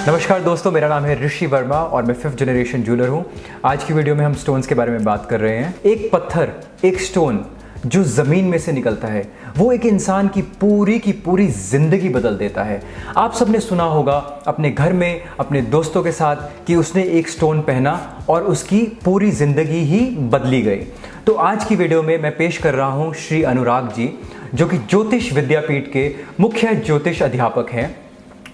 नमस्कार दोस्तों, मेरा नाम है ऋषि वर्मा और मैं 5th जनरेशन ज्वेलर हूँ। आज की वीडियो में हम स्टोन्स के बारे में बात कर रहे हैं। एक पत्थर, एक स्टोन जो ज़मीन में से निकलता है वो एक इंसान की पूरी ज़िंदगी बदल देता है। आप सबने सुना होगा अपने घर में अपने दोस्तों के साथ कि उसने एक स्टोन पहना और उसकी पूरी ज़िंदगी ही बदली गई। तो आज की वीडियो में मैं पेश कर रहा हूँ श्री अनुराग जी, जो कि ज्योतिष विद्यापीठ के मुख्य ज्योतिष अध्यापक हैं।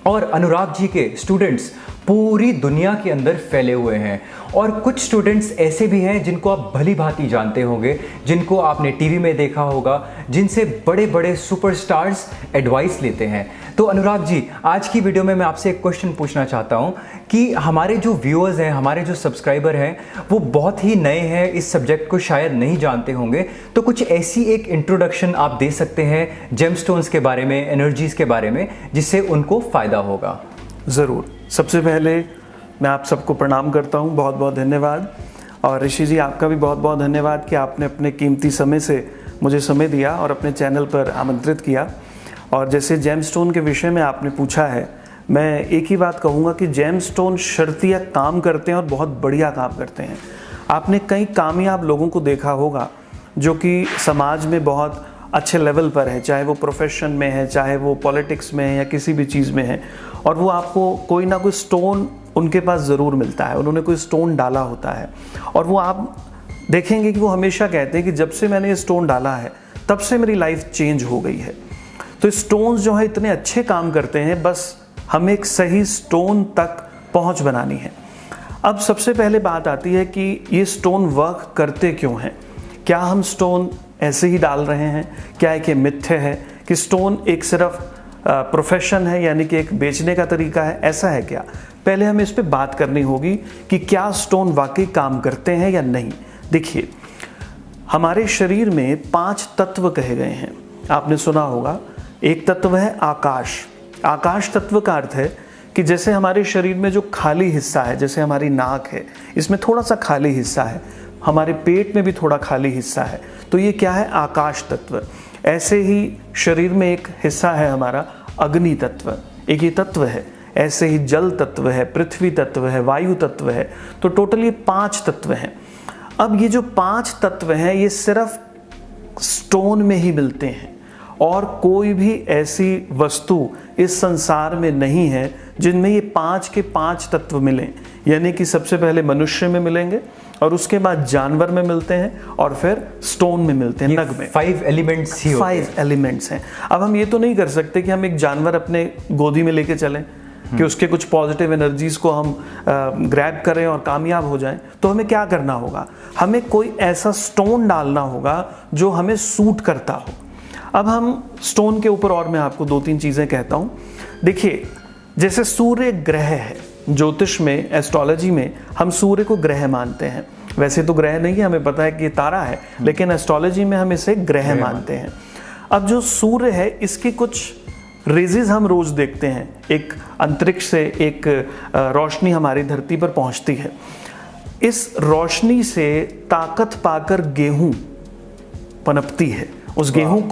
और अनुराग जी के स्टूडेंट्स पूरी दुनिया के अंदर फैले हुए हैं और कुछ स्टूडेंट्स ऐसे भी हैं जिनको आप भली भांति जानते होंगे, जिनको आपने टीवी में देखा होगा, जिनसे बड़े बड़े सुपरस्टार्स एडवाइस लेते हैं। तो अनुराग जी, आज की वीडियो में मैं आपसे एक क्वेश्चन पूछना चाहता हूं कि हमारे जो व्यूअर्स हैं, हमारे जो सब्सक्राइबर हैं, वो बहुत ही नए हैं, इस सब्जेक्ट को शायद नहीं जानते होंगे। तो कुछ ऐसी एक इंट्रोडक्शन आप दे सकते हैं जेमस्टोन्स के बारे में, एनर्जीज़ के बारे में, जिससे उनको फ़ायदा होगा। ज़रूर। सबसे पहले मैं आप सबको प्रणाम करता हूं, बहुत बहुत धन्यवाद। और ऋषि जी, आपका भी बहुत बहुत धन्यवाद कि आपने अपने कीमती समय से मुझे समय दिया और अपने चैनल पर आमंत्रित किया। और जैसे जेमस्टोन के विषय में आपने पूछा है, मैं एक ही बात कहूँगा कि जेमस्टोन शर्तिया काम करते हैं और बहुत बढ़िया काम करते हैं। आपने कई कामयाब लोगों को देखा होगा जो कि समाज में बहुत अच्छे लेवल पर है, चाहे वो प्रोफेशन में है, चाहे वो पॉलिटिक्स में है या किसी भी चीज़ में है, और वो आपको कोई ना कोई स्टोन उनके पास ज़रूर मिलता है, उन्होंने कोई स्टोन डाला होता है। और वो आप देखेंगे कि वो हमेशा कहते हैं कि जब से मैंने ये स्टोन डाला है तब से मेरी लाइफ चेंज हो गई है। तो स्टोन्स जो है इतने अच्छे काम करते हैं, बस हमें एक सही स्टोन तक पहुंच बनानी है। अब सबसे पहले बात आती है कि ये स्टोन वर्क करते क्यों हैं। क्या हम स्टोन ऐसे ही डाल रहे हैं? क्या एक मिथ्य है कि स्टोन एक सिर्फ प्रोफेशन है, यानी कि एक बेचने का तरीका है? ऐसा है क्या? पहले हमें इस पे बात करनी होगी कि क्या स्टोन वाकई काम करते हैं या नहीं। देखिए, हमारे शरीर में 5 तत्व कहे गए हैं, आपने सुना होगा। एक तत्व है आकाश। आकाश तत्व का अर्थ है कि जैसे हमारे शरीर में जो खाली हिस्सा है, जैसे हमारी नाक है, इसमें थोड़ा सा खाली हिस्सा है, हमारे पेट में भी थोड़ा खाली हिस्सा है, तो ये क्या है? आकाश तत्व। ऐसे ही शरीर में एक हिस्सा है हमारा अग्नि तत्व, एक ये तत्व है। ऐसे ही जल तत्व है, पृथ्वी तत्व है, वायु तत्व है। तो टोटल ये 5 तत्व हैं। अब ये जो 5 तत्व हैं ये सिर्फ स्टोन में ही मिलते हैं और कोई भी ऐसी वस्तु इस संसार में नहीं है जिनमें ये 5 के 5 तत्व मिलें। यानी कि सबसे पहले मनुष्य में मिलेंगे और उसके बाद जानवर में मिलते हैं और फिर स्टोन में मिलते हैं, नग में। 5 एलिमेंट्स ही 5 एलिमेंट्स हैं। अब हम ये तो नहीं कर सकते कि हम एक जानवर अपने गोदी में लेके चलें कि उसके कुछ पॉजिटिव एनर्जीज को हम ग्रैब करें और कामयाब हो जाएं। तो हमें क्या करना होगा? हमें कोई ऐसा स्टोन डालना होगा जो हमें सूट करता हो। अब हम स्टोन के ऊपर और मैं आपको 2-3 चीज़ें कहता हूँ। देखिए, जैसे सूर्य ग्रह है, ज्योतिष में, एस्ट्रोलॉजी में हम सूर्य को ग्रह मानते हैं। वैसे तो ग्रह नहीं है, हमें पता है कि ये तारा है, लेकिन एस्ट्रोलॉजी में हम इसे ग्रह मानते हैं। अब जो सूर्य है, इसकी कुछ रेजेस हम रोज देखते हैं। एक अंतरिक्ष से एक रोशनी हमारी धरती पर पहुंचती है। इस रोशनी से ताकत पाकर गेहूं पनपती है। उस गेहूं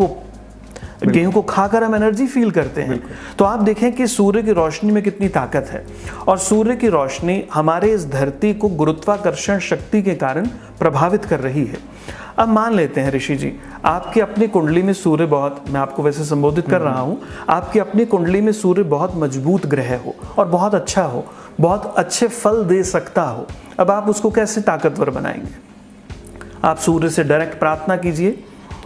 को खाकर हम एनर्जी फील करते हैं। तो आप देखें कि सूर्य की रोशनी में कितनी ताकत है, और सूर्य की रोशनी हमारे इस धरती को गुरुत्वाकर्षण शक्ति के कारण प्रभावित कर रही है। अब मान लेते हैं ऋषि जी, आपकी अपनी कुंडली में सूर्य बहुत, मैं आपको वैसे संबोधित कर रहा हूं, आपकी अपनी कुंडली में सूर्य बहुत मजबूत ग्रह हो और बहुत अच्छा हो, बहुत अच्छे फल दे सकता हो। अब आप उसको कैसे ताकतवर बनाएंगे? आप सूर्य से डायरेक्ट प्रार्थना कीजिए,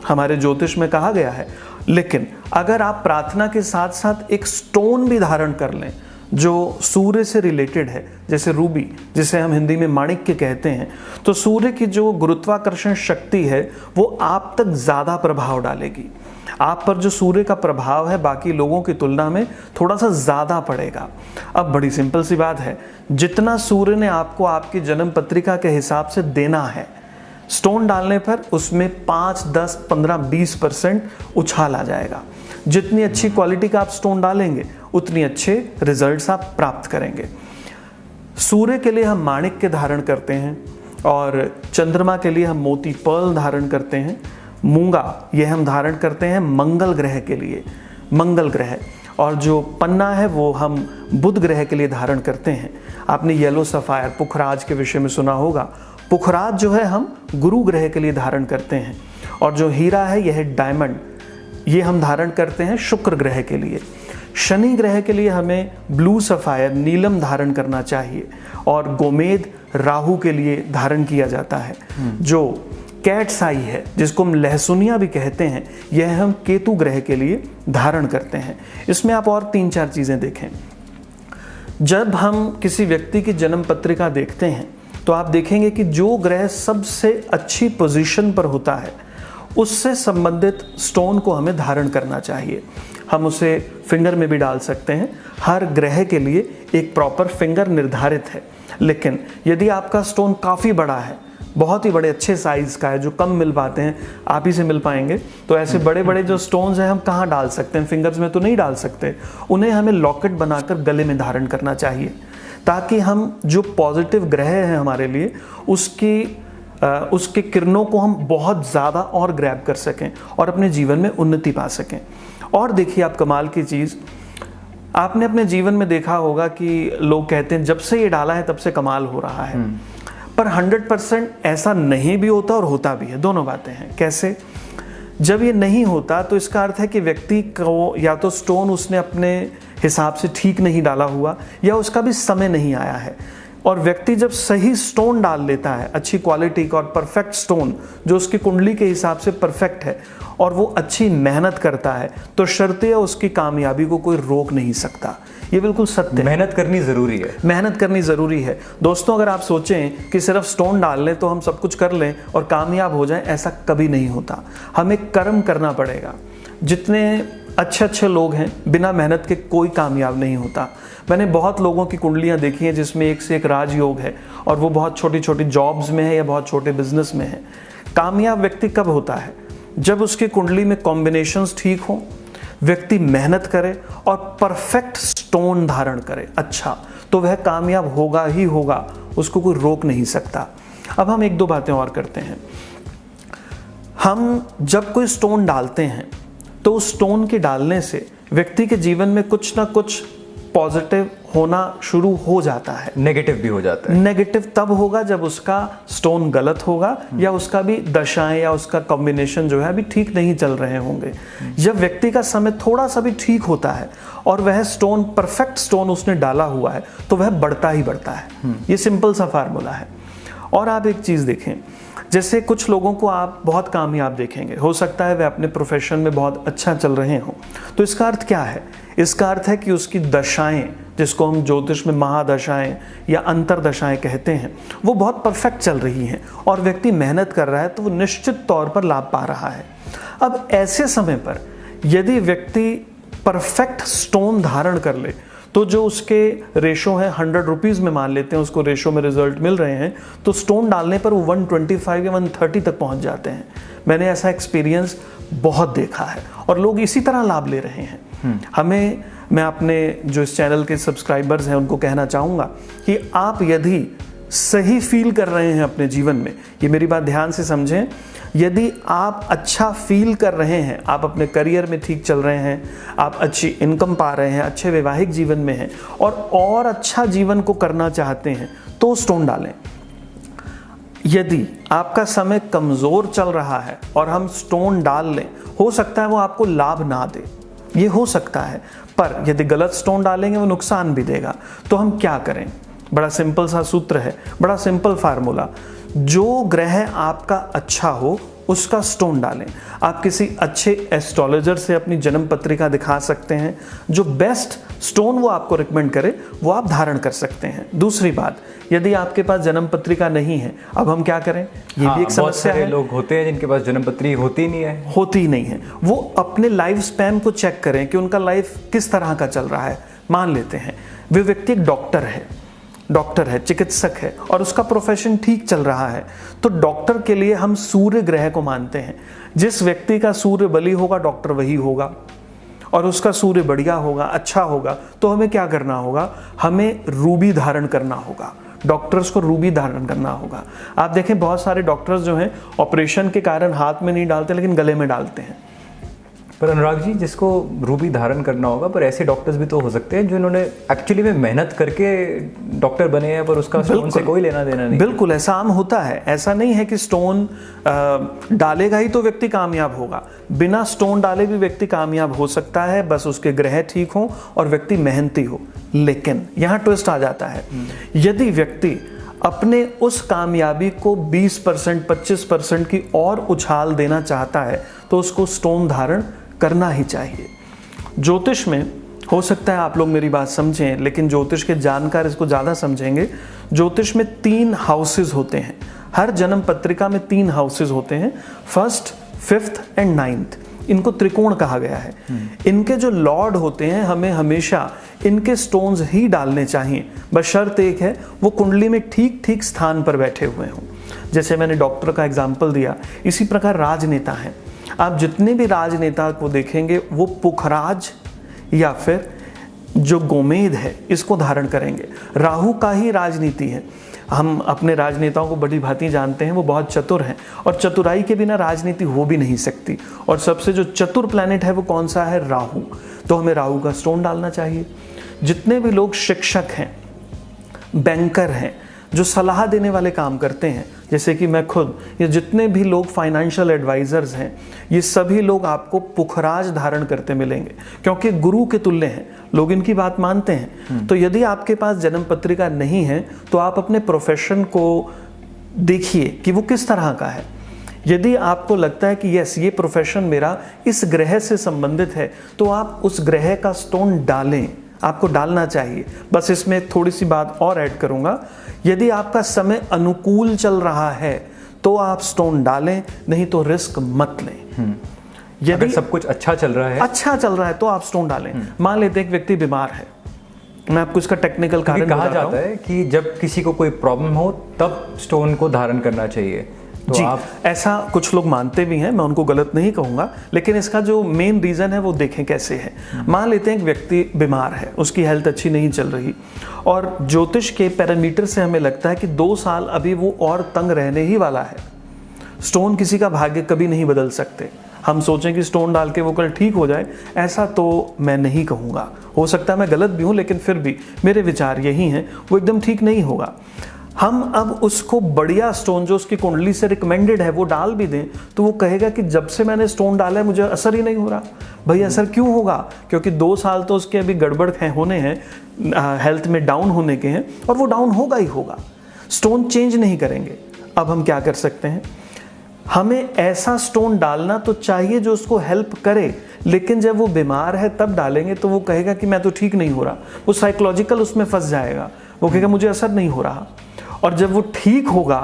हमारे ज्योतिष में कहा गया है। लेकिन अगर आप प्रार्थना के साथ साथ एक स्टोन भी धारण कर लें जो सूर्य से रिलेटेड है, जैसे रूबी, जिसे हम हिंदी में माणिक्य कहते हैं, तो सूर्य की जो गुरुत्वाकर्षण शक्ति है वो आप तक ज़्यादा प्रभाव डालेगी। आप पर जो सूर्य का प्रभाव है बाकी लोगों की तुलना में थोड़ा सा ज़्यादा पड़ेगा। अब बड़ी सिंपल सी बात है, जितना सूर्य ने आपको आपकी जन्म पत्रिका के हिसाब से देना है, स्टोन डालने पर उसमें 5, 10, 15, 20% उछाल आ जाएगा। जितनी अच्छी क्वालिटी का आप स्टोन डालेंगे उतनी अच्छे रिजल्ट्स आप प्राप्त करेंगे। सूर्य के लिए हम माणिक्य धारण करते हैं और चंद्रमा के लिए हम मोती पर्ल धारण करते हैं। मूंगा ये हम धारण करते हैं मंगल ग्रह के लिए। मंगल ग्रह, और जो पन्ना है वो हम बुध ग्रह के लिए धारण करते हैं। आपने येलो सफायर पुखराज के विषय में सुना होगा। पुखराज जो है हम गुरु ग्रह के लिए धारण करते हैं। और जो हीरा है यह डायमंड, ये हम धारण करते हैं शुक्र ग्रह के लिए। शनि ग्रह के लिए हमें ब्लू सफायर नीलम धारण करना चाहिए। और गोमेद राहु के लिए धारण किया जाता है। जो कैट्स आई है जिसको हम लहसुनिया भी कहते हैं, यह हम केतु ग्रह के लिए धारण करते हैं। इसमें आप और 3-4 चीजें देखें। जब हम किसी व्यक्ति की जन्म पत्रिका देखते हैं तो आप देखेंगे कि जो ग्रह सबसे अच्छी पोजीशन पर होता है उससे संबंधित स्टोन को हमें धारण करना चाहिए। हम उसे फिंगर में भी डाल सकते हैं। हर ग्रह के लिए एक प्रॉपर फिंगर निर्धारित है। लेकिन यदि आपका स्टोन काफ़ी बड़ा है, बहुत ही बड़े अच्छे साइज का है, जो कम मिल पाते हैं, आप ही से मिल पाएंगे, तो ऐसे बड़े बड़े जो स्टोन्स हैं हम कहाँ डाल सकते हैं? फिंगर्स में तो नहीं डाल सकते। उन्हें हमें लॉकेट बनाकर गले में धारण करना चाहिए, ताकि हम जो पॉजिटिव ग्रह हैं हमारे लिए उसके किरणों को हम बहुत ज़्यादा और ग्रैब कर सकें और अपने जीवन में उन्नति पा सकें। और देखिए आप कमाल की चीज़, आपने अपने जीवन में देखा होगा कि लोग कहते हैं जब से ये डाला है तब से कमाल हो रहा है। पर 100% ऐसा नहीं भी होता और होता भी है। दोनों बातें हैं। कैसे? जब ये नहीं होता तो इसका अर्थ है कि व्यक्ति को या तो स्टोन उसने अपने हिसाब से ठीक नहीं डाला हुआ, या उसका भी समय नहीं आया है। और व्यक्ति जब सही स्टोन डाल लेता है, अच्छी क्वालिटी का और परफेक्ट स्टोन जो उसकी कुंडली के हिसाब से परफेक्ट है, और वो अच्छी मेहनत करता है, तो शर्तें उसकी कामयाबी को कोई रोक नहीं सकता। ये बिल्कुल सत्य है। मेहनत करनी ज़रूरी है। मेहनत करनी ज़रूरी है। दोस्तों, अगर आप सोचें कि सिर्फ स्टोन डाल लें तो हम सब कुछ कर लें और कामयाब हो जाएं, ऐसा कभी नहीं होता। हमें कर्म करना पड़ेगा। जितने अच्छे लोग हैं, बिना मेहनत के कोई कामयाब नहीं होता। मैंने बहुत लोगों की कुंडलियां देखी हैं जिसमें एक से एक राजयोग है, और वो बहुत छोटी छोटी जॉब्स में है या बहुत छोटे बिजनेस में है। कामयाब व्यक्ति कब होता है? जब उसकी कुंडली में कॉम्बिनेशंस ठीक हो, व्यक्ति मेहनत करे और परफेक्ट स्टोन धारण करे, अच्छा, तो वह कामयाब होगा ही होगा, उसको कोई रोक नहीं सकता। अब हम 1-2 बातें और करते हैं। हम जब कोई स्टोन डालते हैं तो उस स्टोन के डालने से व्यक्ति के जीवन में कुछ ना कुछ पॉजिटिव होना शुरू हो जाता है। नेगेटिव भी हो जाता है। नेगेटिव तब होगा जब उसका स्टोन गलत होगा, या उसका भी दशाएं या उसका कॉम्बिनेशन जो है अभी ठीक नहीं चल रहे होंगे। जब व्यक्ति का समय थोड़ा सा भी ठीक होता है और वह स्टोन परफेक्ट स्टोन उसने डाला हुआ है, तो वह बढ़ता ही बढ़ता है। ये सिंपल सा फार्मूला है। और आप एक चीज़ देखें, जैसे कुछ लोगों को आप बहुत कामयाब देखेंगे, हो सकता है वे अपने प्रोफेशन में बहुत अच्छा चल रहे हों, तो इसका अर्थ क्या है? इसका अर्थ है कि उसकी दशाएं, जिसको हम ज्योतिष में महादशाएं या अंतरदशाएं कहते हैं, वो बहुत परफेक्ट चल रही हैं, और व्यक्ति मेहनत कर रहा है तो वो निश्चित तौर पर लाभ पा रहा है। अब ऐसे समय पर यदि व्यक्ति परफेक्ट स्टोन धारण कर ले, तो जो उसके रेशो है 100 रुपीज़ में मान लेते हैं उसको रेशो में रिजल्ट मिल रहे हैं, तो स्टोन डालने पर वो 125 या 130 तक पहुंच जाते हैं। मैंने ऐसा एक्सपीरियंस बहुत देखा है और लोग इसी तरह लाभ ले रहे हैं। मैं अपने जो इस चैनल के सब्सक्राइबर्स हैं उनको कहना चाहूँगा कि आप यदि सही फील कर रहे हैं अपने जीवन में, ये मेरी बात ध्यान से समझें, यदि आप अच्छा फील कर रहे हैं, आप अपने करियर में ठीक चल रहे हैं, आप अच्छी इनकम पा रहे हैं, अच्छे वैवाहिक जीवन में हैं और अच्छा जीवन को करना चाहते हैं, तो स्टोन डालें। यदि आपका समय कमज़ोर चल रहा है और हम स्टोन डाल लें, हो सकता है वो आपको लाभ ना दे, ये हो सकता है, पर यदि गलत स्टोन डालेंगे वो नुकसान भी देगा। तो हम क्या करें? बड़ा सिंपल सा सूत्र है, बड़ा सिंपल फार्मूला। जो ग्रह आपका अच्छा हो उसका स्टोन डालें। आप किसी अच्छे एस्ट्रोलॉजर से अपनी जन्म पत्रिका दिखा सकते हैं, जो बेस्ट स्टोन वो आपको रिकमेंड करे वो आप धारण कर सकते हैं। दूसरी बात, यदि आपके पास जन्म पत्रिका नहीं है, अब हम क्या करें? ये भी एक समस्या है। लोग होते हैं जिनके पास जन्म पत्री होती नहीं है। वो अपने लाइफ स्पैन को चेक करें कि उनका लाइफ किस तरह का चल रहा है। मान लेते हैं वे व्यक्ति एक डॉक्टर है, चिकित्सक है, और उसका प्रोफेशन ठीक चल रहा है, तो डॉक्टर के लिए हम सूर्य ग्रह को मानते हैं। जिस व्यक्ति का सूर्य बली होगा, डॉक्टर वही होगा, और उसका सूर्य बढ़िया होगा, अच्छा होगा, तो हमें क्या करना होगा? हमें रूबी धारण करना होगा। डॉक्टर्स को रूबी धारण करना होगा। आप देखें बहुत सारे डॉक्टर्स जो हैं ऑपरेशन के कारण हाथ में नहीं डालते लेकिन गले में डालते हैं। पर अनुराग जी, जिसको रूबी धारण करना होगा, पर ऐसे डॉक्टर्स भी तो हो सकते हैं जिन्होंने एक्चुअली में मेहनत करके डॉक्टर बने हैं पर उसका स्टोन से कोई लेना देना नहीं। बिल्कुल ऐसा आम होता है। ऐसा नहीं है कि स्टोन डालेगा ही तो व्यक्ति कामयाब होगा, बिना स्टोन डाले भी व्यक्ति कामयाब हो सकता है, बस उसके ग्रह ठीक हो और व्यक्ति मेहनती हो। लेकिन यहाँ ट्विस्ट आ जाता है, यदि व्यक्ति अपने उस कामयाबी को 20% 25% की और उछाल देना चाहता है तो उसको स्टोन धारण करना ही चाहिए। ज्योतिष में हो सकता है आप लोग मेरी बात समझें, लेकिन ज्योतिष के जानकार इसको ज़्यादा समझेंगे। ज्योतिष में 3 हाउसेस होते हैं, हर जन्म पत्रिका में 3 हाउसेस होते हैं, 1st 5th एंड 9th। इनको त्रिकोण कहा गया है। इनके जो लॉर्ड होते हैं हमें हमेशा इनके स्टोन्स ही डालने चाहिए, बस शर्त एक है वो कुंडली में ठीक ठीक स्थान पर बैठे हुए हों। जैसे मैंने डॉक्टर का एग्जाम्पल दिया, इसी प्रकार राजनेता हैं। आप जितने भी राजनेता को देखेंगे वो पुखराज या फिर जो गोमेद है इसको धारण करेंगे। राहु का ही राजनीति है। हम अपने राजनेताओं को बड़ी भांति जानते हैं, वो बहुत चतुर हैं और चतुराई के बिना राजनीति हो भी नहीं सकती। और सबसे जो चतुर प्लैनेट है वो कौन सा है? राहु। तो हमें राहु का स्टोन डालना चाहिए। जितने भी लोग शिक्षक हैं, बैंकर हैं, जो सलाह देने वाले काम करते हैं, जैसे कि मैं खुद, ये जितने भी लोग फाइनेंशियल एडवाइजर्स हैं, ये सभी लोग आपको पुखराज धारण करते मिलेंगे, क्योंकि गुरु के तुल्य हैं, लोग इनकी बात मानते हैं। तो यदि आपके पास जन्म पत्रिका नहीं है तो आप अपने प्रोफेशन को देखिए कि वो किस तरह का है। यदि आपको लगता है कि यस ये प्रोफेशन मेरा इस ग्रह से संबंधित है तो आप उस ग्रह का स्टोन डालें, आपको डालना चाहिए। बस इसमें थोड़ी सी बात और ऐड करूंगा, यदि आपका समय अनुकूल चल रहा है तो आप स्टोन डालें, नहीं तो रिस्क मत लें। यदि सब कुछ अच्छा चल रहा है तो आप स्टोन डालें। मान लेते एक व्यक्ति बीमार है, मैं आपको इसका टेक्निकल कारण कहा जाता है कि जब किसी को कोई प्रॉब्लम हो तब स्टोन को धारण करना चाहिए, तो जी आप ऐसा कुछ लोग मानते भी हैं, मैं उनको गलत नहीं कहूँगा, लेकिन इसका जो मेन रीज़न है वो देखें कैसे है। मान लेते हैं एक व्यक्ति बीमार है, उसकी हेल्थ अच्छी नहीं चल रही और ज्योतिष के पैरामीटर से हमें लगता है कि 2 साल अभी वो और तंग रहने ही वाला है। स्टोन किसी का भाग्य कभी नहीं बदल सकते। हम सोचें कि स्टोन डाल के वो कल ठीक हो जाए, ऐसा तो मैं नहीं कहूँगा। हो सकता है मैं गलत भी हूँ, लेकिन फिर भी मेरे विचार यही हैं, वो एकदम ठीक नहीं होगा। हम अब उसको बढ़िया स्टोन जो उसकी कुंडली से रिकमेंडेड है वो डाल भी दें तो वो कहेगा कि जब से मैंने स्टोन डाला है मुझे असर ही नहीं हो रहा। भाई असर क्यों होगा? क्योंकि 2 साल तो उसके अभी गड़बड़ होने हैं, हेल्थ में डाउन होने के हैं, और वो डाउन होगा ही होगा। स्टोन चेंज नहीं करेंगे। अब हम क्या कर सकते हैं? हमें ऐसा स्टोन डालना तो चाहिए जो उसको हेल्प करे, लेकिन जब वो बीमार है तब डालेंगे तो वो कहेगा कि मैं तो ठीक नहीं हो रहा। वो साइकोलॉजिकल उसमें फंस जाएगा, वो कहेगा मुझे असर नहीं हो रहा। और जब वो ठीक होगा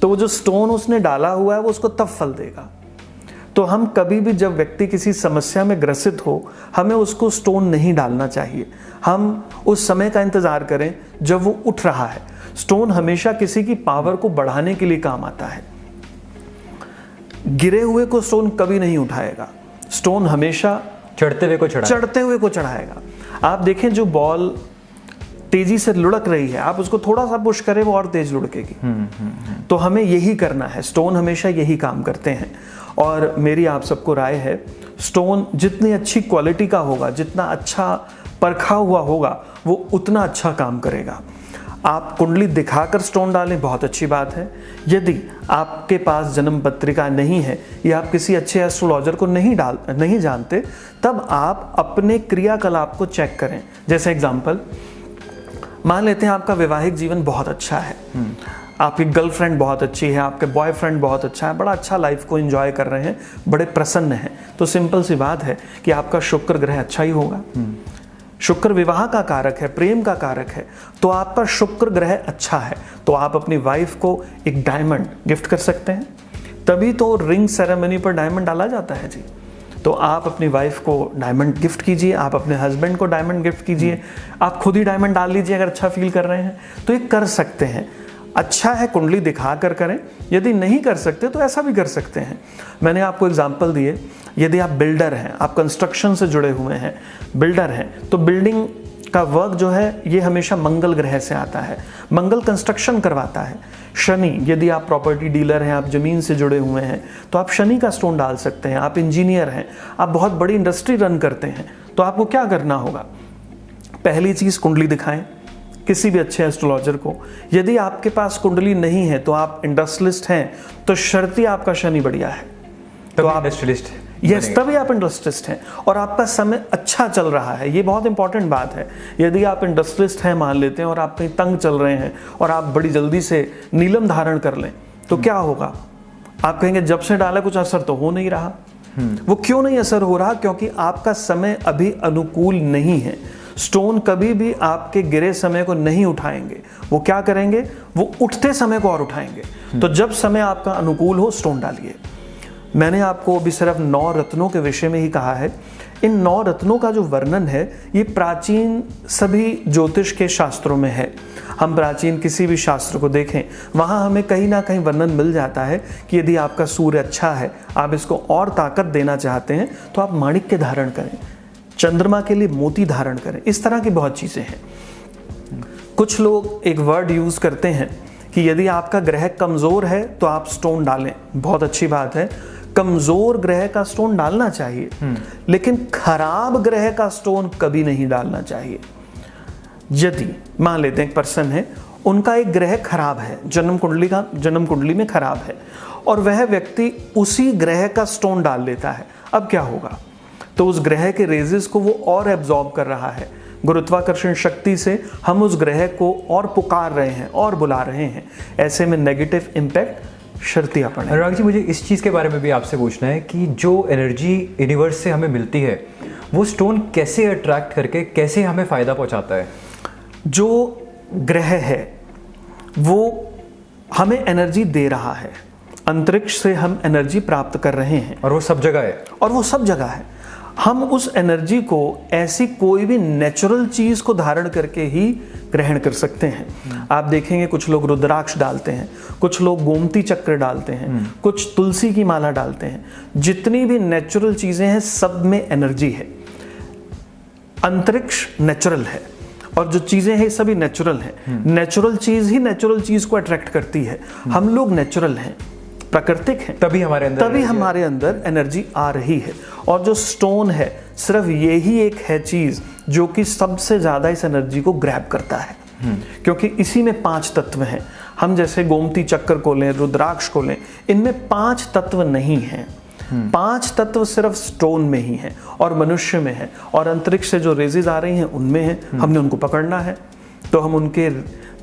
तो वो जो स्टोन उसने डाला हुआ है वो उसको तब फल देगा। तो हम कभी भी जब व्यक्ति किसी समस्या में ग्रसित हो, हमें उसको स्टोन नहीं डालना चाहिए। हम उस समय का इंतजार करें जब वो उठ रहा है। स्टोन हमेशा किसी की पावर को बढ़ाने के लिए काम आता है। गिरे हुए को स्टोन कभी नहीं उठाएगा। स्टोन हमेशा चढ़ते हुए को चढ़ाएगा। आप देखें जो बॉल तेजी से लुढ़क रही है, आप उसको थोड़ा सा पुश करें वो और तेज लुढ़केगी। तो हमें यही करना है। स्टोन हमेशा यही काम करते हैं। और मेरी आप सबको राय है, स्टोन जितनी अच्छी क्वालिटी का होगा, जितना अच्छा परखा हुआ होगा, वो उतना अच्छा काम करेगा। आप कुंडली दिखाकर स्टोन डालें, बहुत अच्छी बात है। यदि आपके पास जन्म पत्रिका नहीं है या आप किसी अच्छे एस्ट्रोलॉजर को नहीं जानते, तब आप अपने क्रियाकलाप को चेक करें। जैसे एग्जाम्पल, मान लेते हैं आपका वैवाहिक जीवन बहुत अच्छा है, आपकी गर्लफ्रेंड बहुत अच्छी है, आपके बॉयफ्रेंड बहुत अच्छा है, बड़ा अच्छा लाइफ को एंजॉय कर रहे हैं, बड़े प्रसन्न हैं, तो सिंपल सी बात है कि आपका शुक्र ग्रह अच्छा ही होगा। शुक्र विवाह का कारक है, प्रेम का कारक है, तो आपका शुक्र ग्रह अच्छा है, तो आप अपनी वाइफ को एक डायमंड गिफ्ट कर सकते हैं। तभी तो रिंग सेरेमनी पर डायमंड डाला जाता है जी। तो आप अपनी वाइफ को डायमंड गिफ्ट कीजिए, आप अपने हस्बैंड को डायमंड गिफ्ट कीजिए, आप खुद ही डायमंड डाल लीजिए अगर अच्छा फील कर रहे हैं तो ये कर सकते हैं। अच्छा है कुंडली दिखा कर करें, यदि नहीं कर सकते तो ऐसा भी कर सकते हैं। मैंने आपको एग्जांपल दिए, यदि आप बिल्डर हैं, आप कंस्ट्रक्शन से जुड़े हुए हैं, बिल्डर हैं, तो बिल्डिंग का वर्क जो है ये हमेशा मंगल ग्रह से आता है। मंगल कंस्ट्रक्शन करवाता है। शनि, यदि आप प्रॉपर्टी डीलर हैं, आप ज़मीन से जुड़े हुए हैं, तो आप शनि का स्टोन डाल सकते हैं। आप इंजीनियर हैं, आप बहुत बड़ी इंडस्ट्री रन करते हैं, तो आपको क्या करना होगा? पहली चीज़, कुंडली दिखाएं किसी भी अच्छे एस्ट्रोलॉजर को। यदि आपके पास कुंडली नहीं है तो आप इंडस्ट्रियलिस्ट हैं, तो शर्ती आपका शनि बढ़िया है, तो आप इंडस्ट्रियलिस्ट, यस, तभी आप इंडस्ट्रियलिस्ट हैं और आपका समय अच्छा चल रहा है। ये बहुत इंपॉर्टेंट बात है। यदि आप इंडस्ट्रियलिस्ट हैं, मान लेते हैं, और आप कहीं तंग चल रहे हैं और आप बड़ी जल्दी से नीलम धारण कर लें, तो क्या होगा? आप कहेंगे जब से डाला कुछ असर तो हो नहीं रहा। वो क्यों नहीं असर हो रहा? क्योंकि आपका समय अभी अनुकूल नहीं है। स्टोन कभी भी आपके गिरे समय को नहीं उठाएंगे। वो क्या करेंगे? वो उठते समय को और उठाएंगे। तो जब समय आपका अनुकूल हो, स्टोन डालिए। मैंने आपको अभी सिर्फ 9 रत्नों के विषय में ही कहा है। इन 9 रत्नों का जो वर्णन है ये प्राचीन सभी ज्योतिष के शास्त्रों में है। हम प्राचीन किसी भी शास्त्र को देखें, वहाँ हमें कहीं ना कहीं वर्णन मिल जाता है कि यदि आपका सूर्य अच्छा है, आप इसको और ताकत देना चाहते हैं, तो आप माणिक्य धारण करें, चंद्रमा के लिए मोती धारण करें। इस तरह की बहुत चीज़ें हैं। कुछ लोग एक वर्ड यूज़ करते हैं कि यदि आपका ग्रह कमज़ोर है तो आप स्टोन डालें। बहुत अच्छी बात है, कमज़ोर ग्रह का स्टोन डालना चाहिए, लेकिन खराब ग्रह का स्टोन कभी नहीं डालना चाहिए। यदि मान लेते हैं एक पर्सन है, उनका एक ग्रह खराब है, जन्म कुंडली में खराब है, और वह व्यक्ति उसी ग्रह का स्टोन डाल लेता है, अब क्या होगा? तो उस ग्रह के रेजेस को वो और एब्जॉर्ब कर रहा है। गुरुत्वाकर्षण शक्ति से हम उस ग्रह को और पुकार रहे हैं और बुला रहे हैं। ऐसे में नेगेटिव इम्पैक्ट शर्तियाँ पड़े। अनुराग जी, मुझे इस चीज़ के बारे में भी आपसे पूछना है कि जो एनर्जी यूनिवर्स से हमें मिलती है, वो स्टोन कैसे अट्रैक्ट करके कैसे हमें फ़ायदा पहुंचाता है? जो ग्रह है वो हमें एनर्जी दे रहा है, अंतरिक्ष से हम एनर्जी प्राप्त कर रहे हैं, और वो सब जगह है। हम उस एनर्जी को ऐसी कोई भी नेचुरल चीज़ को धारण करके ही ग्रहण कर सकते हैं। आप देखेंगे कुछ लोग रुद्राक्ष डालते हैं, कुछ लोग गोमती चक्र डालते हैं, कुछ तुलसी की माला डालते हैं। जितनी भी नेचुरल चीज़ें हैं, सब में एनर्जी है। अंतरिक्ष नेचुरल है और जो चीज़ें हैं सभी नेचुरल हैं। नेचुरल चीज़ ही नेचुरल चीज़ को अट्रैक्ट करती है। हम लोग नेचुरल हैं, प्राकृतिक हैं, तभी हमारे अंदर एनर्जी आ रही है। और जो स्टोन है, सिर्फ यही एक है चीज़ जो कि सबसे ज़्यादा इस एनर्जी को ग्रैब करता है, क्योंकि इसी में 5 तत्व हैं। हम जैसे गोमती चक्र को लें, रुद्राक्ष को लें, इनमें 5 तत्व नहीं हैं। 5 तत्व सिर्फ स्टोन में ही हैं और मनुष्य में है, और अंतरिक्ष से जो रेजेस आ रही हैं उनमें है। हमने उनको पकड़ना है, तो हम उनके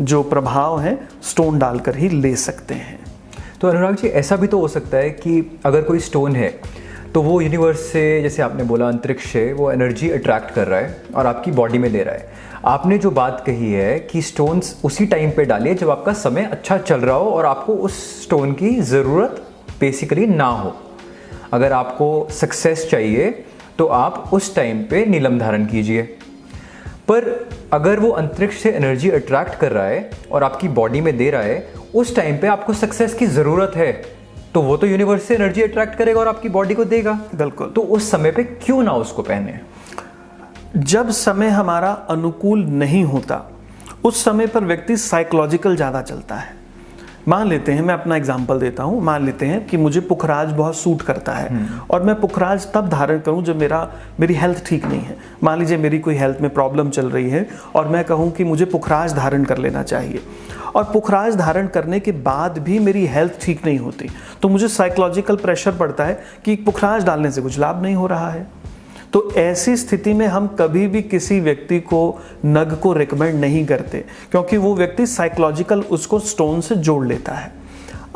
जो प्रभाव हैं स्टोन डालकर ही ले सकते हैं। तो अनुराग जी, ऐसा भी तो हो सकता है कि अगर कोई स्टोन है तो वो यूनिवर्स से, जैसे आपने बोला, अंतरिक्ष से वो एनर्जी अट्रैक्ट कर रहा है और आपकी बॉडी में ले रहा है। आपने जो बात कही है कि स्टोन्स उसी टाइम पे डालिए जब आपका समय अच्छा चल रहा हो और आपको उस स्टोन की ज़रूरत बेसिकली ना हो। अगर आपको सक्सेस चाहिए तो आप उस टाइम पे नीलम धारण कीजिए। पर अगर वो अंतरिक्ष से एनर्जी अट्रैक्ट कर रहा है और आपकी बॉडी में दे रहा है, उस टाइम पे आपको सक्सेस की ज़रूरत है, तो वो तो यूनिवर्स से एनर्जी अट्रैक्ट करेगा और आपकी बॉडी को देगा। बिल्कुल। तो उस समय पे क्यों ना उसको पहने? जब समय हमारा अनुकूल नहीं होता, उस समय पर व्यक्ति साइकोलॉजिकल ज़्यादा चलता है। मान लेते हैं, मैं अपना एग्जांपल देता हूँ, मान लेते हैं कि मुझे पुखराज बहुत सूट करता है और मैं पुखराज तब धारण करूँ जब मेरी हेल्थ ठीक नहीं है। मान लीजिए मेरी कोई हेल्थ में प्रॉब्लम चल रही है और मैं कहूँ कि मुझे पुखराज धारण कर लेना चाहिए, और पुखराज धारण करने के बाद भी मेरी हेल्थ ठीक नहीं होती, तो मुझे साइकोलॉजिकल प्रेशर पड़ता है कि पुखराज डालने से कुछ लाभ नहीं हो रहा है। तो ऐसी स्थिति में हम कभी भी किसी व्यक्ति को नग को रिकमेंड नहीं करते, क्योंकि वो व्यक्ति साइकोलॉजिकल उसको स्टोन से जोड़ लेता है।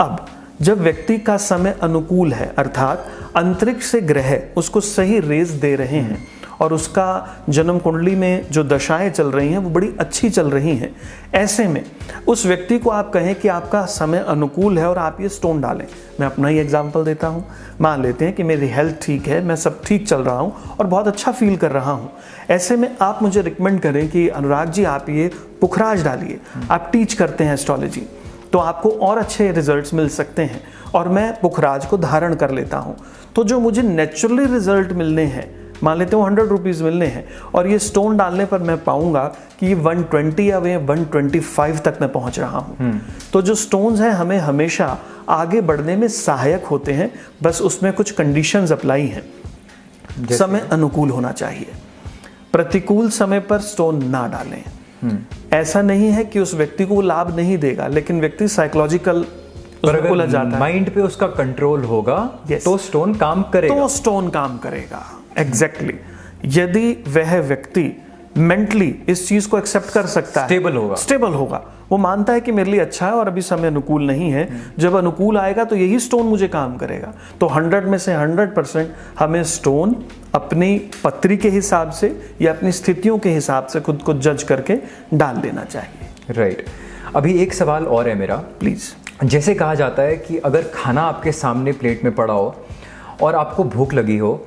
अब जब व्यक्ति का समय अनुकूल है, अर्थात अंतरिक्ष से ग्रह उसको सही रेज दे रहे हैं और उसका जन्म कुंडली में जो दशाएं चल रही हैं वो बड़ी अच्छी चल रही हैं, ऐसे में उस व्यक्ति को आप कहें कि आपका समय अनुकूल है और आप ये स्टोन डालें। मैं अपना ही एग्जांपल देता हूँ। मान लेते हैं कि मेरी हेल्थ ठीक है, मैं सब ठीक चल रहा हूँ और बहुत अच्छा फील कर रहा हूँ। ऐसे में आप मुझे रिकमेंड करें कि अनुराग जी आप ये पुखराज डालिए, आप टीच करते हैं एस्ट्रोलॉजी, तो आपको और अच्छे रिजल्ट्स मिल सकते हैं, और मैं पुखराज को धारण कर लेता हूँ। तो जो मुझे नेचुरली रिजल्ट मिलने हैं मान लेते हैं 100 रुपीज़ मिलने हैं और ये स्टोन डालने पर मैं पाऊंगा कि ये 120 या 125 तक मैं पहुंच रहा हूं। तो जो स्टोन्स हैं हमें हमेशा आगे बढ़ने में सहायक होते हैं, बस उसमें कुछ कंडीशंस अप्लाई हैं। समय अनुकूल होना चाहिए, प्रतिकूल समय पर स्टोन ना डालें। ऐसा नहीं है कि उस व्यक्ति को वो लाभ नहीं देगा, लेकिन व्यक्ति साइकोलॉजिकल उलझ जाता है, माइंड पे उसका कंट्रोल होगा तो स्टोन काम करेगा, तो स्टोन काम करेगा। एग्जैक्टली यदि वह व्यक्ति मेंटली इस चीज को एक्सेप्ट कर सकता है, स्टेबल होगा, वो मानता है कि मेरे लिए अच्छा है और अभी समय अनुकूल नहीं है, जब अनुकूल आएगा तो यही स्टोन मुझे काम करेगा। तो 100 में से 100% हमें स्टोन अपनी पत्री के हिसाब से या अपनी स्थितियों के हिसाब से खुद को जज करके डाल देना चाहिए। राइट। अभी एक सवाल और है मेरा, प्लीज। जैसे कहा जाता है कि अगर खाना आपके सामने प्लेट में पड़ा हो और आपको भूख लगी हो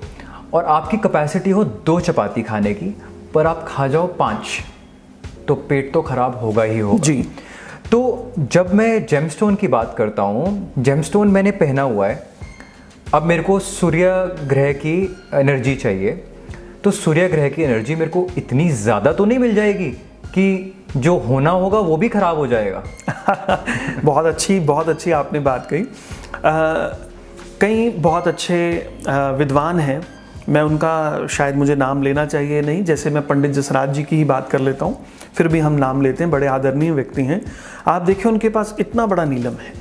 और आपकी कैपेसिटी हो 2 चपाती खाने की, पर आप खा जाओ 5, तो पेट तो खराब होगा ही होगा जी। तो जब मैं जेमस्टोन की बात करता हूँ, जेमस्टोन मैंने पहना हुआ है, अब मेरे को सूर्य ग्रह की एनर्जी चाहिए, तो सूर्य ग्रह की एनर्जी मेरे को इतनी ज़्यादा तो नहीं मिल जाएगी कि जो होना होगा वो भी खराब हो जाएगा? बहुत अच्छी आपने बात कही। कई बहुत अच्छे विद्वान हैं, मैं उनका शायद मुझे नाम लेना चाहिए नहीं, जैसे मैं पंडित जसराज जी की ही बात कर लेता हूँ, फिर भी हम नाम लेते हैं, बड़े आदरणीय व्यक्ति हैं। आप देखिए उनके पास इतना बड़ा नीलम है,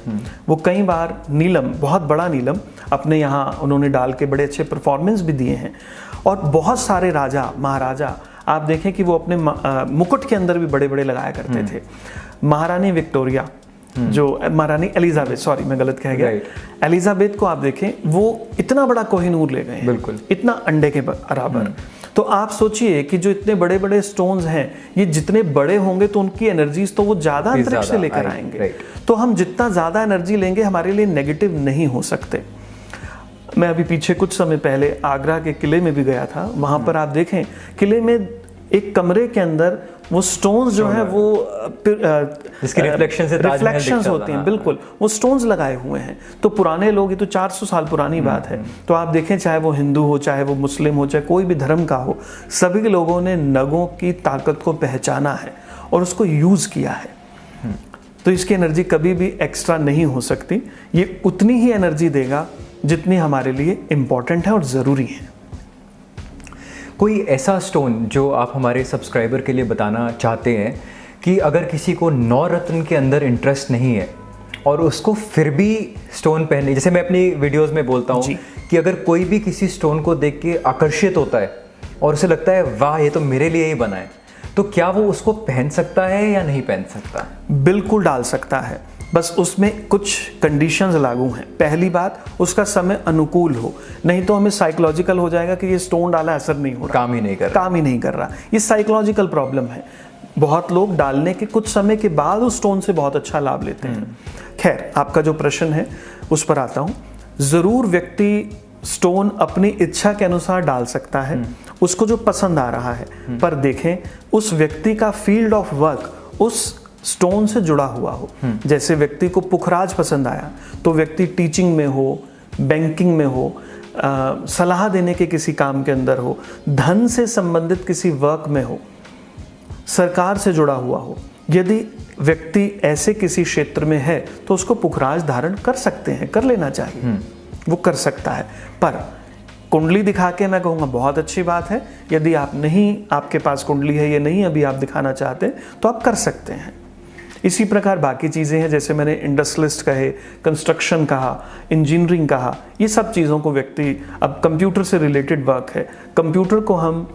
वो कई बार नीलम, बहुत बड़ा नीलम अपने यहाँ उन्होंने डाल के बड़े अच्छे परफॉर्मेंस भी दिए हैं। और बहुत सारे राजा महाराजा आप देखें कि वो अपने मुकुट के अंदर भी बड़े बड़े लगाया करते थे। महारानी विक्टोरिया, जो महारानी एलिजाबेथ, सॉरी मैं गलत कह गया, एलिजाबेथ को आप देखें, वो इतना बड़ा कोहिनूर ले गए हैं, बिल्कुल इतना अंडे के बराबर। तो आप सोचिए कि जो इतने बड़े बड़े स्टोन्स हैं, ये जितने बड़े होंगे तो उनकी एनर्जीज तो वो ज्यादा अंतरिक्ष से लेकर आएंगे। तो हम जितना ज्यादा एनर्जी लेंगे हमारे लिए नेगेटिव नहीं हो सकते। मैं अभी पीछे कुछ समय पहले आगरा के किले में भी गया था, वहां पर आप देखें किले में एक कमरे के अंदर वो स्टोन्स जो है वो इसके रिफ्लेक्शंस होते हैं, बिल्कुल वो स्टोन्स लगाए हुए हैं। तो पुराने लोग, ये तो 400 साल पुरानी बात है, तो आप देखें चाहे वो हिंदू हो, चाहे वो मुस्लिम हो, चाहे कोई भी धर्म का हो, सभी लोगों ने नगों की ताकत को पहचाना है और उसको यूज किया है। तो इसकी एनर्जी कभी भी एक्स्ट्रा नहीं हो सकती, ये उतनी ही एनर्जी देगा जितनी हमारे लिए इंपॉर्टेंट है और ज़रूरी है। कोई ऐसा स्टोन जो आप हमारे सब्सक्राइबर के लिए बताना चाहते हैं कि अगर किसी को 9 रत्न के अंदर इंटरेस्ट नहीं है और उसको फिर भी स्टोन पहनने, जैसे मैं अपनी वीडियोस में बोलता हूँ कि अगर कोई भी किसी स्टोन को देख के आकर्षित होता है और उसे लगता है वाह ये तो मेरे लिए ही बना है, तो क्या वो उसको पहन सकता है या नहीं पहन सकता? बिल्कुल डाल सकता है, बस उसमें कुछ कंडीशंस लागू हैं। पहली बात, उसका समय अनुकूल हो, नहीं तो हमें साइकोलॉजिकल हो जाएगा कि ये स्टोन डाला असर नहीं हो रहा, काम ही नहीं कर रहा। ये साइकोलॉजिकल प्रॉब्लम है। बहुत लोग डालने के कुछ समय के बाद उस स्टोन से बहुत अच्छा लाभ लेते हैं। खैर, आपका जो प्रश्न है उस पर आता हूँ। जरूर व्यक्ति स्टोन अपनी इच्छा के अनुसार डाल सकता है, उसको जो पसंद आ रहा है, पर देखें उस व्यक्ति का फील्ड ऑफ वर्क उस स्टोन से जुड़ा हुआ हो। जैसे व्यक्ति को पुखराज पसंद आया तो व्यक्ति टीचिंग में हो, बैंकिंग में हो, सलाह देने के किसी काम के अंदर हो, धन से संबंधित किसी वर्क में हो, सरकार से जुड़ा हुआ हो, यदि व्यक्ति ऐसे किसी क्षेत्र में है तो उसको पुखराज धारण कर सकते हैं, कर लेना चाहिए, वो कर सकता है। पर कुंडली दिखा के मैं कहूँगा बहुत अच्छी बात है। यदि आप नहीं, आपके पास कुंडली है, ये नहीं अभी आप दिखाना चाहते तो आप कर सकते हैं। इसी प्रकार बाकी चीज़ें हैं, जैसे मैंने इंडस्ट्रियलिस्ट कहे, कंस्ट्रक्शन कहा, इंजीनियरिंग कहा, ये सब चीज़ों को व्यक्ति, अब कंप्यूटर से रिलेटेड वर्क है, कंप्यूटर को हम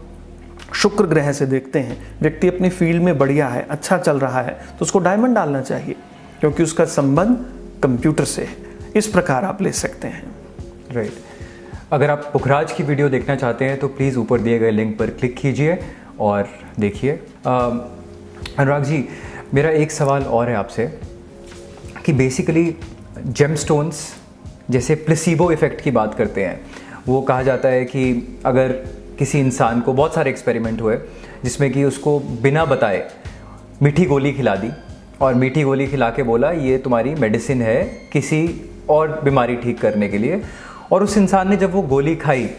शुक्र ग्रह से देखते हैं, व्यक्ति अपनी फील्ड में बढ़िया है, अच्छा चल रहा है, तो उसको डायमंड डालना चाहिए क्योंकि उसका संबंध कंप्यूटर से है। इस प्रकार आप ले सकते हैं। राइट। अगर आप पुखराज की वीडियो देखना चाहते हैं तो प्लीज़ ऊपर दिए गए लिंक पर क्लिक कीजिए और देखिए। अनुराग जी, मेरा एक सवाल और है आपसे कि बेसिकली जेमस्टोन्स, जैसे प्लेसिबो इफ़ेक्ट की बात करते हैं, वो कहा जाता है कि अगर किसी इंसान को, बहुत सारे एक्सपेरिमेंट हुए जिसमें कि उसको बिना बताए मीठी गोली खिला दी और मीठी गोली खिला के बोला ये तुम्हारी मेडिसिन है किसी और बीमारी ठीक करने के लिए, और उस इंसान ने जब वो गोली खाई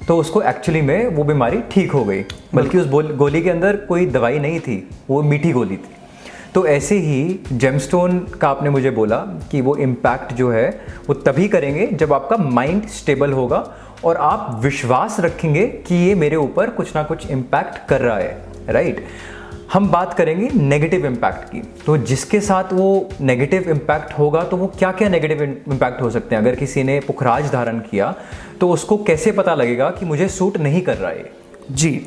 तो उसको एक्चुअली में वो बीमारी ठीक हो गई, बल्कि उस गोली के अंदर कोई दवाई नहीं थी, वो मीठी गोली थी। तो ऐसे ही जेमस्टोन का आपने मुझे बोला कि वो इम्पैक्ट जो है वो तभी करेंगे जब आपका माइंड स्टेबल होगा और आप विश्वास रखेंगे कि ये मेरे ऊपर कुछ ना कुछ इम्पैक्ट कर रहा है, राइट। हम बात करेंगे नेगेटिव इम्पैक्ट की। तो जिसके साथ वो नेगेटिव इम्पैक्ट होगा तो वो क्या क्या नेगेटिव इम्पैक्ट हो सकते हैं। अगर किसी ने पुखराज धारण किया तो उसको कैसे पता लगेगा कि मुझे सूट नहीं कर रहा है? जी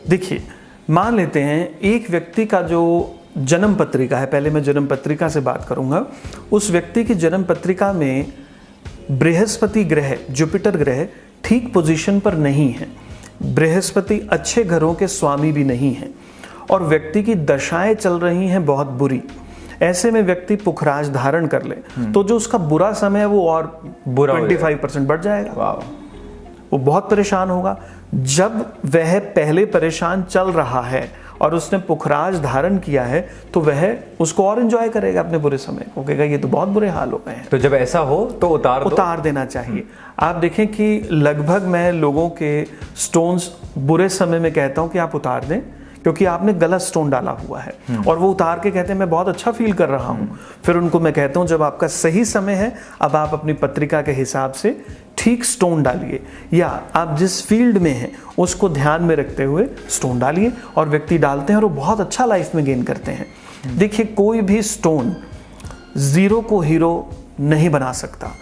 देखिए, मान लेते हैं एक व्यक्ति का जो जन्म पत्रिका है, पहले मैं जन्म पत्रिका से बात करूंगा। उस व्यक्ति की जन्म पत्रिका में बृहस्पति ग्रह, जुपिटर ग्रह ठीक पोजीशन पर नहीं है, बृहस्पति अच्छे घरों के स्वामी भी नहीं है और व्यक्ति की दशाएं चल रही हैं बहुत बुरी। ऐसे में व्यक्ति पुखराज धारण कर ले तो जो उसका बुरा समय है वो और बुरा 25% बढ़ जाएगा। वो बहुत परेशान होगा। जब वह पहले परेशान चल रहा है और उसने पुखराज धारण किया है तो वह उसको और एंजॉय करेगा अपने बुरे समय को, कहेगा ये तो बहुत बुरे हाल हो गए हैं। तो जब ऐसा हो तो उतार देना चाहिए। आप देखें कि लगभग मैं लोगों के स्टोन्स बुरे समय में कहता हूं कि आप उतार दें, क्योंकि आपने गलत स्टोन डाला हुआ है और वो उतार के कहते हैं मैं बहुत अच्छा फील कर रहा हूं। फिर उनको मैं कहता हूं जब आपका सही समय है, अब आप अपनी पत्रिका के हिसाब से ठीक स्टोन डालिए, या आप जिस फील्ड में हैं उसको ध्यान में रखते हुए स्टोन डालिए। और व्यक्ति डालते हैं और वो बहुत अच्छा लाइफ में गेन करते हैं। देखिए, कोई भी स्टोन जीरो को हीरो नहीं बना सकता।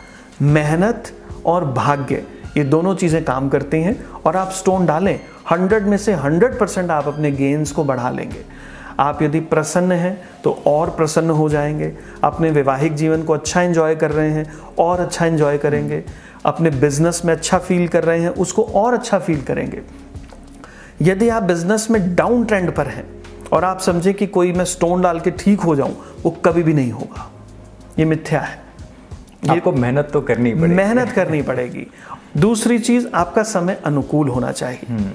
मेहनत और भाग्य, ये दोनों चीजें काम करती हैं। और आप स्टोन डालें, 100 में से 100% आप अपने गेन्स को बढ़ा लेंगे। आप यदि प्रसन्न हैं तो और प्रसन्न हो जाएंगे। अपने वैवाहिक जीवन को अच्छा एंजॉय कर रहे हैं और अच्छा एंजॉय करेंगे। अपने बिजनेस में अच्छा फील कर रहे हैं, उसको और अच्छा फील करेंगे। यदि आप बिजनेस में डाउन ट्रेंड पर हैं और आप समझे कि कोई मैं स्टोन डाल के ठीक हो जाऊं, वो कभी भी नहीं होगा। ये मिथ्या है। आपको मेहनत तो करनी पड़ेगी। मेहनत करनी पड़ेगी। दूसरी चीज, आपका समय अनुकूल होना चाहिए।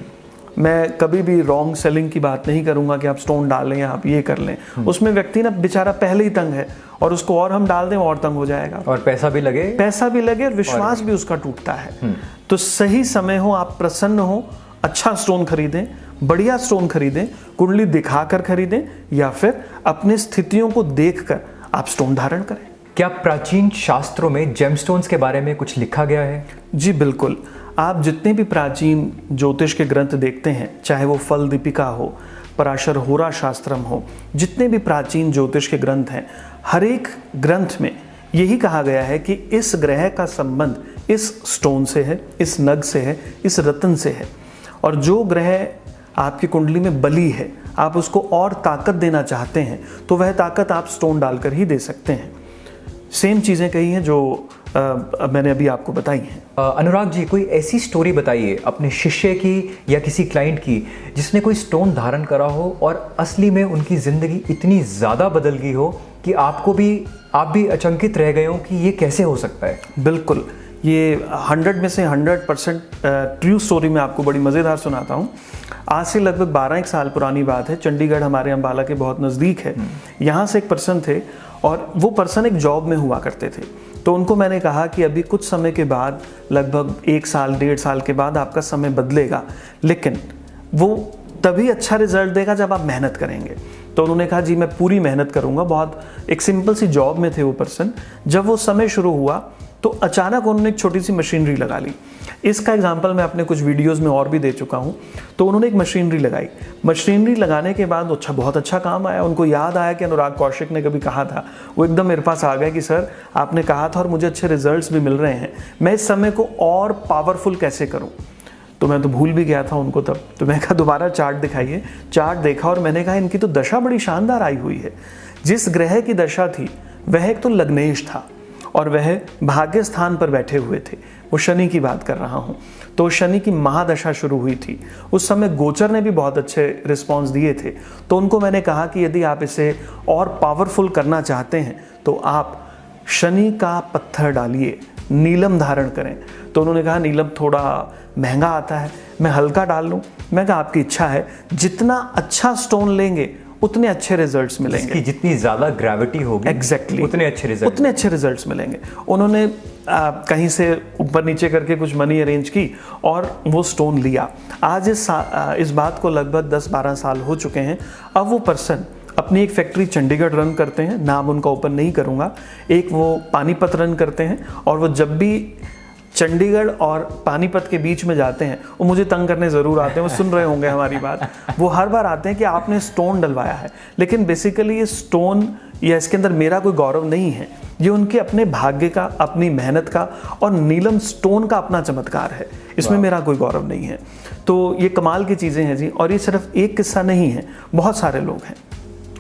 मैं कभी भी रॉन्ग सेलिंग की बात नहीं करूंगा कि आप स्टोन डाल लें, आप ये कर लें। उसमें व्यक्ति ना बेचारा पहले ही तंग है और उसको और हम डाल दें और तंग हो जाएगा, और पैसा भी लगे और विश्वास भी उसका टूटता है। तो सही समय हो, आप प्रसन्न हो, अच्छा स्टोन खरीदें, बढ़िया स्टोन खरीदें, कुंडली दिखाकर खरीदें, या फिर अपनी स्थितियों को देखकर आप स्टोन धारण करें। क्या प्राचीन शास्त्रों में जेमस्टोन्स के बारे में कुछ लिखा गया है? जी बिल्कुल। आप जितने भी प्राचीन ज्योतिष के ग्रंथ देखते हैं, चाहे वो फल दीपिका हो, पराशर होरा शास्त्रम हो, जितने भी प्राचीन ज्योतिष के ग्रंथ हैं, हर एक ग्रंथ में यही कहा गया है कि इस ग्रह का संबंध इस स्टोन से है, इस नग से है, इस रत्न से है। और जो ग्रह आपकी कुंडली में बली है, आप उसको और ताकत देना चाहते हैं तो वह ताकत आप स्टोन डालकर ही दे सकते हैं। सेम चीज़ें कही हैं जो मैंने अभी आपको बताई हैं। अनुराग जी, कोई ऐसी स्टोरी बताइए अपने शिष्य की या किसी क्लाइंट की जिसने कोई स्टोन धारण करा हो और असली में उनकी ज़िंदगी इतनी ज़्यादा बदल गई हो कि आप भी अचंकित रह गए हो कि ये कैसे हो सकता है। बिल्कुल, ये 100 में से 100% ट्रू स्टोरी मैं आपको बड़ी मज़ेदार सुनाता हूँ। आज से लगभग 12 साल पुरानी बात है। चंडीगढ़ हमारे अम्बाला के बहुत नज़दीक है। यहाँ से एक पर्सन थे और वो पर्सन एक जॉब में हुआ करते थे। तो उनको मैंने कहा कि अभी कुछ समय के बाद, लगभग 1 साल 1.5 साल के बाद आपका समय बदलेगा, लेकिन वो तभी अच्छा रिजल्ट देगा जब आप मेहनत करेंगे। तो उन्होंने कहा जी मैं पूरी मेहनत करूंगा। बहुत एक सिंपल सी जॉब में थे वो पर्सन। जब वो समय शुरू हुआ तो अचानक उन्होंने एक छोटी सी मशीनरी लगा ली। इसका एग्जाम्पल मैं अपने कुछ वीडियोस में और भी दे चुका हूँ। तो उन्होंने एक मशीनरी लगाई। मशीनरी लगाने के बाद बहुत अच्छा काम आया। उनको याद आया कि अनुराग कौशिक ने कभी कहा था। वो एकदम मेरे पास आ गए कि सर आपने कहा था और मुझे अच्छे रिजल्ट्स भी मिल रहे हैं, मैं इस समय को और पावरफुल कैसे करूँ। तो मैं तो भूल भी गया था उनको तब। तो मैं कहा दोबारा चार्ट दिखाइए। चार्ट देखा और मैंने कहा इनकी तो दशा बड़ी शानदार आई हुई है। जिस ग्रह की दशा थी वह एक तो लग्नेश था और वह भाग्य स्थान पर बैठे हुए थे। वो शनि की बात कर रहा हूँ। तो शनि की महादशा शुरू हुई थी। उस समय गोचर ने भी बहुत अच्छे रिस्पॉन्स दिए थे। तो उनको मैंने कहा कि यदि आप इसे और पावरफुल करना चाहते हैं तो आप शनि का पत्थर डालिए, नीलम धारण करें। तो उन्होंने कहा नीलम थोड़ा महंगा आता है, मैं हल्का डाल लूँ। मैं कहा आपकी इच्छा है, जितना अच्छा स्टोन लेंगे उतने अच्छे रिजल्ट्स मिलेंगे। जितनी ज़्यादा ग्रेविटी होगी एग्जैक्टली उतने अच्छे रिजल्ट्स मिलेंगे। उन्होंने कहीं से ऊपर नीचे करके कुछ मनी अरेंज की और वो स्टोन लिया। आज इस बात को लगभग 10-12 साल हो चुके हैं। अब वो पर्सन अपनी एक फैक्ट्री चंडीगढ़ रन करते हैं, नाम उनका ओपन नहीं करूँगा। एक वो पानीपत रन करते हैं, और वो जब भी चंडीगढ़ और पानीपत के बीच में जाते हैं वो मुझे तंग करने ज़रूर आते हैं। वो सुन रहे होंगे हमारी बात। वो हर बार आते हैं कि आपने स्टोन डलवाया है, लेकिन बेसिकली ये स्टोन या इसके अंदर मेरा कोई गौरव नहीं है। ये उनके अपने भाग्य का, अपनी मेहनत का और नीलम स्टोन का अपना चमत्कार है। इसमें मेरा कोई गौरव नहीं है। तो ये कमाल की चीज़ें हैं जी। और ये सिर्फ एक किस्सा नहीं है, बहुत सारे लोग हैं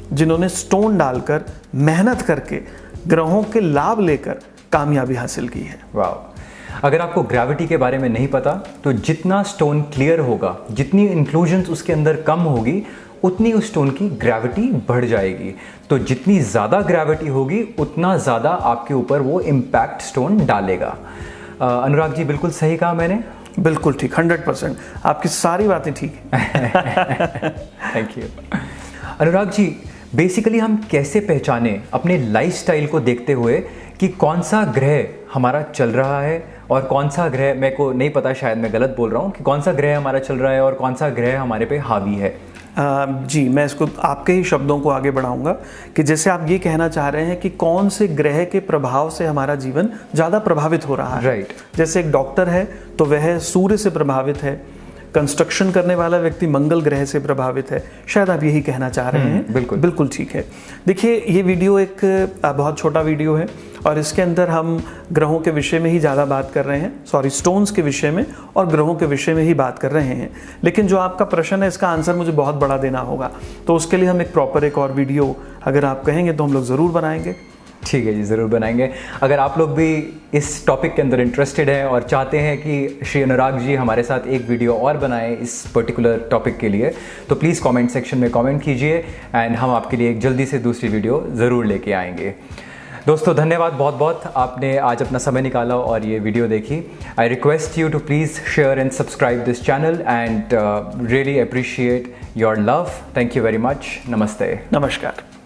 जिन्होंने स्टोन डालकर, मेहनत करके, ग्रहों के लाभ लेकर कामयाबी हासिल की है। वाह। अगर आपको ग्रेविटी के बारे में नहीं पता तो जितना स्टोन क्लियर होगा, जितनी इंक्लूजन्स उसके अंदर कम होगी, उतनी उस स्टोन की ग्रेविटी बढ़ जाएगी। तो जितनी ज़्यादा ग्रेविटी होगी उतना ज़्यादा आपके ऊपर वो इम्पैक्ट स्टोन डालेगा। अनुराग जी, बिल्कुल सही कहा मैंने? बिल्कुल ठीक, 100%। आपकी सारी बातें ठीक हैं। Thank you. Anurag ji, basically हम कैसे पहचाने अपने लाइफस्टाइल को देखते हुए कि कौन सा ग्रह हमारा चल रहा है और कौन सा ग्रह, मेरे को नहीं पता, शायद मैं गलत बोल रहा हूँ, कि कौन सा ग्रह हमारा चल रहा है और कौन सा ग्रह हमारे पे हावी है? जी, मैं इसको आपके ही शब्दों को आगे बढ़ाऊंगा कि जैसे आप ये कहना चाह रहे हैं कि कौन से ग्रह के प्रभाव से हमारा जीवन ज़्यादा प्रभावित हो रहा है। राइट। जैसे एक डॉक्टर है तो वह सूर्य से प्रभावित है, कंस्ट्रक्शन करने वाला व्यक्ति मंगल ग्रह से प्रभावित है। शायद आप यही कहना चाह रहे हैं। बिल्कुल ठीक है। देखिए, ये वीडियो एक बहुत छोटा वीडियो है और इसके अंदर हम ग्रहों के विषय में ही ज़्यादा बात कर रहे हैं, स्टोन्स के विषय में और ग्रहों के विषय में ही बात कर रहे हैं। लेकिन जो आपका प्रश्न है, इसका आंसर मुझे बहुत बड़ा देना होगा, तो उसके लिए हम एक प्रॉपर एक और वीडियो अगर आप कहेंगे तो हम लोग ज़रूर बनाएंगे। ठीक है जी, ज़रूर बनाएंगे। अगर आप लोग भी इस टॉपिक के अंदर इंटरेस्टेड हैं और चाहते हैं कि श्री अनुराग जी हमारे साथ एक वीडियो और बनाएं इस पर्टिकुलर टॉपिक के लिए, तो प्लीज़ कमेंट सेक्शन में कमेंट कीजिए एंड हम आपके लिए एक जल्दी से दूसरी वीडियो ज़रूर लेके आएंगे। दोस्तों, धन्यवाद बहुत बहुत, आपने आज अपना समय निकाला और ये वीडियो देखी। I request you to please share and subscribe this channel and really appreciate your love. Thank you very much. नमस्ते। नमस्कार।